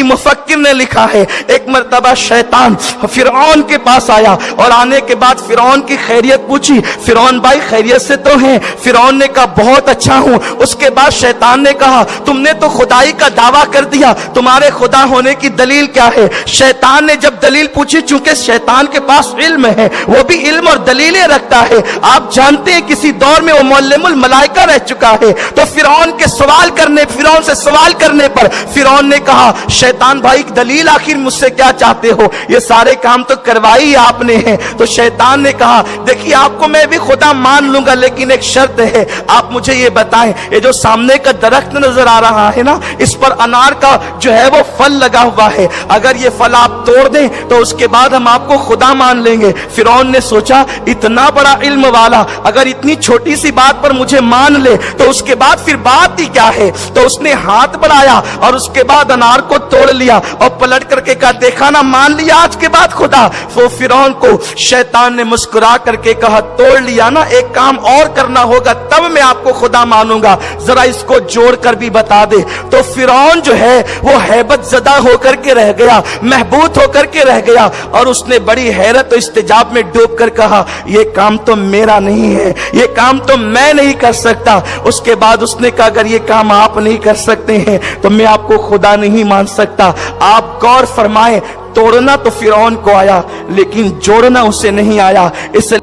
मुफक्किर ने लिखा है, एक मर्तबा शैतान फिरौन के पास आया और आने के बाद फिरौन की खैरियत पूछी। फिरौन भाई खैरियत से तो हैं? फिरौन ने कहा बहुत अच्छा हूं। उसके बाद शैतान ने कहा तुमने तो खुदाई का दावा कर दिया, तुम्हारे खुदा होने की दलील क्या है? शैतान ने जब दलील पूछी, चूंकि शैतान के पास इल्म है, वो भी इल्म और दलीलें रखता है, आप जानते हैं किसी दौर में वो मुअल्लिमुल मलाइका रह चुका है, तो फिरौन से सवाल करने पर फिरौन ने कहा शैतान भाई दलील आखिर मुझसे क्या चाहते हो, ये सारे काम तो करवाई आपने हैं। तो शैतान ने कहा देखिए आपको मैं भी खुदा मान लूंगा, लेकिन एक शर्त है, आप मुझे ये बताएं, ये जो सामने का दरख्त नजर आ रहा है ना, इस पर अनार का जो है वो फल लगा हुआ है, अगर ये फल आप तोड़ दें तो उसके बाद हम आपको खुदा मान लेंगे। फिरौन ने सोचा इतना बड़ा इल्म वाला अगर इतनी छोटी सी बात पर मुझे मान ले तो उसके बाद फिर बात ही क्या है। तो उसने हाथ बढ़ाया और उसके बाद अनार को तोड़ लिया और पलट करके कहा देखा ना, मान लिया आज के बाद खुदा। वो फिरौन को शैतान ने मुस्कुरा करके कहा तोड़ लिया ना, एक काम और करना होगा तब मैं आपको खुदा मानूंगा, जरा इसको जोड़ कर भी बता दे। तो फिरौन जो है वो हैबत ज़दा होकर के रह गया, महबूत होकर के रह गया, और उसने बड़ी हैरत और इस्तिजाब में डूब कर कहा ये काम तो मेरा नहीं है, ये काम तो मैं नहीं कर सकता। उसके बाद उसने कहा अगर ये काम आप नहीं कर सकते हैं तो मैं आपको खुदा नहीं मान सकता। आप गौर फरमाएं, तोड़ना तो फिरौन को आया लेकिन जोड़ना उसे नहीं आया। इस